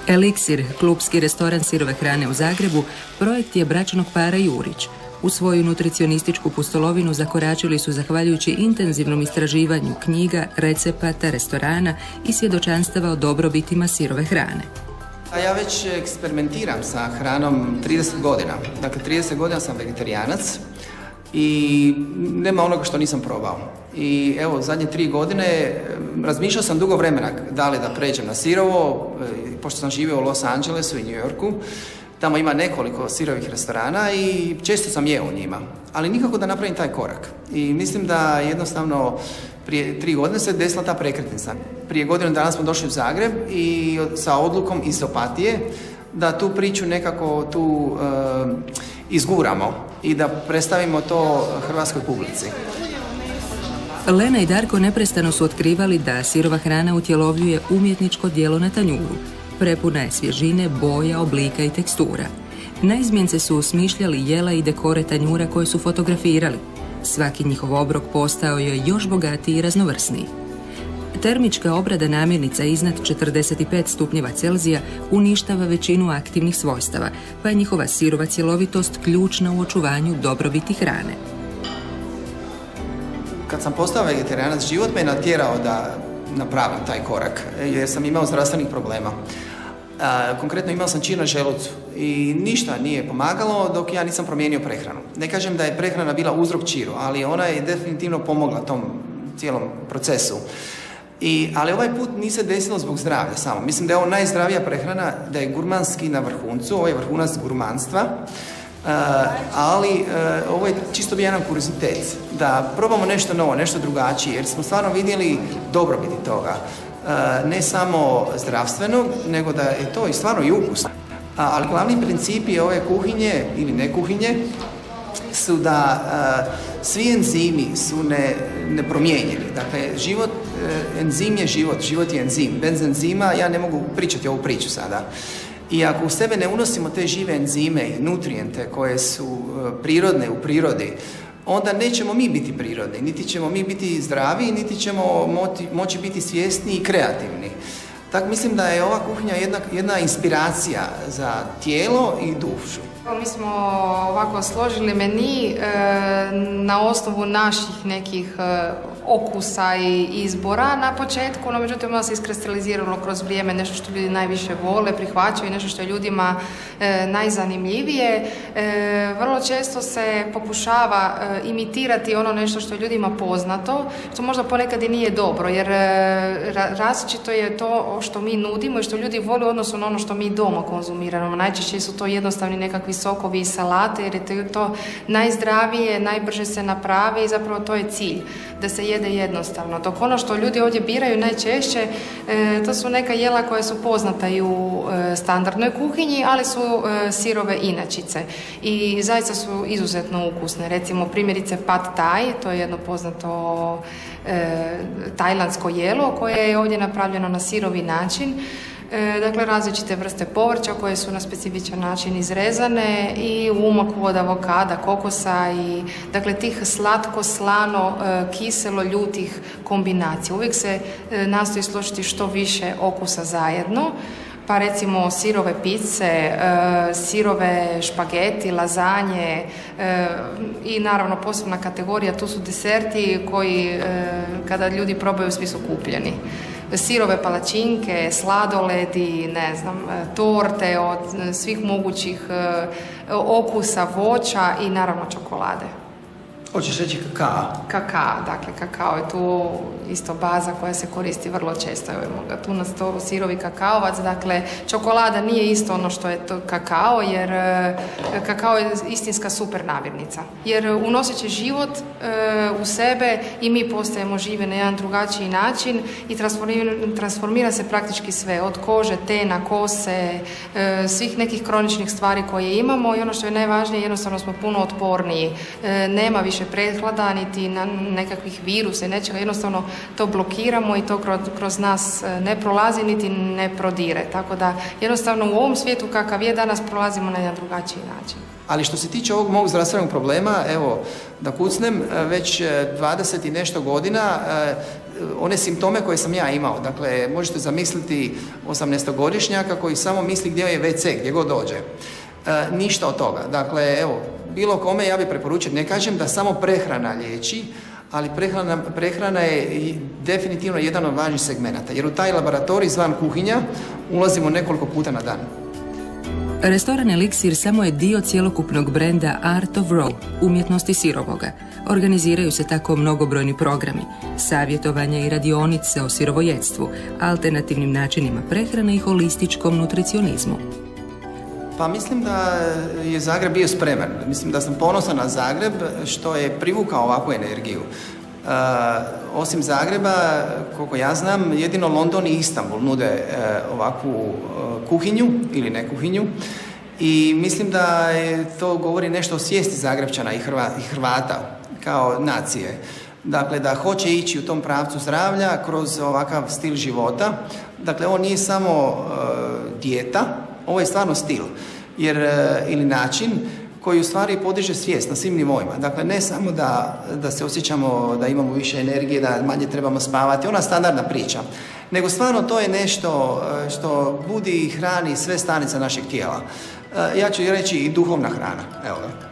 Eliksir, klupski restoran sirove hrane u Zagrebu, projekt je bračnog para Jurić. U svoju nutricionističku pustolovinu zakoračili su zahvaljujući intenzivnom istraživanju knjiga, recepata, restorana i svjedočanstava o dobrobitima sirove hrane. Ja već eksperimentiram sa hranom 30 godina. Dakle, 30 godina sam vegetarijanac i nema onoga što nisam probao. I evo, zadnje 3 godine razmišljao sam dugo vremena da li da pređem na sirovo, pošto sam živio u Los Angelesu i New Yorku. Tamo ima nekoliko sirovih restorana i često sam jeo u njima, ali nikako da napravim taj korak. I mislim da jednostavno prije 3 godine se desila ta prekretnica. Prije godinu dana smo došli u Zagreb i sa odlukom iz Opatije da tu priču nekako tu izguramo i da predstavimo to hrvatskoj publici. Lena i Darko neprestano su otkrivali da sirova hrana utjelovljuje umjetničko djelo na tanjuru. Prepuna je svježine, boja, oblika i tekstura. Naizmjence su smišljali jela i dekore tanjura koje su fotografirali. Svaki njihov obrok postao je još bogatiji i raznovrsniji. Termička obrada namirnica iznad 45 stupnjeva Celzija uništava većinu aktivnih svojstava, pa je njihova sirova cjelovitost ključna u očuvanju dobrobiti hrane. Kad sam postao vegetarijanac, život me je natjerao da napravim taj korak, jer sam imao zdravstvenih problema. Konkretno imao sam čir na želucu i ništa nije pomagalo dok ja nisam promijenio prehranu. Ne kažem da je prehrana bila uzrok čiru, ali ona je definitivno pomogla tom cijelom procesu. Ali ovaj put nije se desilo zbog zdravlja samo. Mislim da je ovo najzdravija prehrana, da je gurmanski na vrhuncu, ovo je vrhunac gurmanstva. Ali ovo je čisto bio jedan kuriozitet, da probamo nešto novo, nešto drugačije, jer smo stvarno vidjeli dobrobiti toga. Ne samo zdravstveno, nego da je to i stvarno i ukusno. Ali glavni principi ove kuhinje ili ne kuhinje su da svi enzimi su nepromijenjeni. Dakle, enzim je život, život je enzim. Bez enzima ja ne mogu pričati ovu priču sada. I ako u sebe ne unosimo te žive enzime i nutrijente koje su prirodne u prirodi, onda nećemo mi biti prirodni, niti ćemo mi biti zdravi, niti ćemo moći biti svjesni i kreativni. Tako mislim da je ova kuhinja jedna inspiracija za tijelo i dušu. Mi smo ovako složili meni na osnovu naših nekih okusa i izbora na početku, no međutim ono se iskristaliziralo kroz vrijeme nešto što ljudi najviše vole, prihvaćaju, nešto što je ljudima najzanimljivije. Vrlo često se pokušava imitirati ono nešto što je ljudima poznato, što možda ponekad i nije dobro, jer različito je to što mi nudimo i što ljudi vole u odnosu na ono što mi doma konzumiramo. Najčešće su to jednostavni nekakvi sokovi i salate, jer je to najzdravije, najbrže se napravi i zapravo to je cilj, da se jede jednostavno. Dok ono što ljudi ovdje biraju najčešće, to su neka jela koja su poznata i u standardnoj kuhinji, ali su sirove inačice i zaista su izuzetno ukusne. Recimo primjerice pad thai, to je jedno poznato tajlandsko jelo koje je ovdje napravljeno na sirovi način. Dakle, različite vrste povrća koje su na specifičan način izrezane i umak od avokada, kokosa i dakle tih slatko, slano, kiselo, ljutih kombinacija. Uvijek se nastoji složiti što više okusa zajedno. Pa recimo sirove pice, sirove špageti, lazanje i naravno posebna kategorija, tu su deserti koji kada ljudi probaju svi su kupljeni. Sirove palačinke, sladoledi, ne znam, torte od svih mogućih okusa, voća i naravno čokolade. Hoćeš reći kakao? Kakao, dakle kakao je tu isto baza koja se koristi vrlo često. Evo imamo ga tu na stolu, sirovi kakaovac, dakle čokolada nije isto ono što je to kakao, jer kakao je istinska super namirnica. Jer unoseći život u sebe i mi postajemo živi na jedan drugačiji način i transformira se praktički sve, od kože, tena, kose, svih nekih kroničnih stvari koje imamo i ono što je najvažnije, jednostavno smo puno otporniji. Nema više prehlada, niti na nekakvih virusa i nečega, jednostavno to blokiramo i to kroz nas ne prolazi, niti ne prodire. Tako da jednostavno u ovom svijetu kakav je danas prolazimo na jedan drugačiji način. Ali što se tiče ovog mog zdravstvenog problema, evo, da kucnem, već 20 i nešto godina one simptome koje sam ja imao. Dakle, možete zamisliti 18-godišnjaka koji samo misli gdje je WC, gdje god dođe. Ništa od toga. Dakle, evo, bilo kome ja bih preporučio, ne kažem da samo prehrana liječi, ali prehrana je definitivno jedan od važnijih segmenata, jer u taj laboratorij zvan kuhinja ulazimo nekoliko puta na dan. Restoran Eliksir samo je dio cjelokupnog brenda Art of Raw, umjetnosti sirovoga. Organiziraju se tako mnogobrojni programi, savjetovanja i radionice o sirovojedstvu, alternativnim načinima prehrane i holističkom nutricionizmu. Pa mislim da je Zagreb bio spreman. Mislim da sam ponosan na Zagreb što je privukao ovakvu energiju. Osim Zagreba, koliko ja znam, jedino London i Istanbul nude ovakvu kuhinju ili ne kuhinju i mislim da to govori nešto o svijesti Zagrebčana i Hrvata kao nacije. Dakle, da hoće ići u tom pravcu zdravlja kroz ovakav stil života. Dakle, ovo nije samo dijeta, ovo je stvarno stil ili način koji u stvari podiže svijest na svim nivoima. Dakle, ne samo da se osjećamo da imamo više energije, da manje trebamo spavati, ona standardna priča, nego stvarno to je nešto što budi i hrani sve stanice našeg tijela. Ja ću reći i duhovna hrana. Evo ga.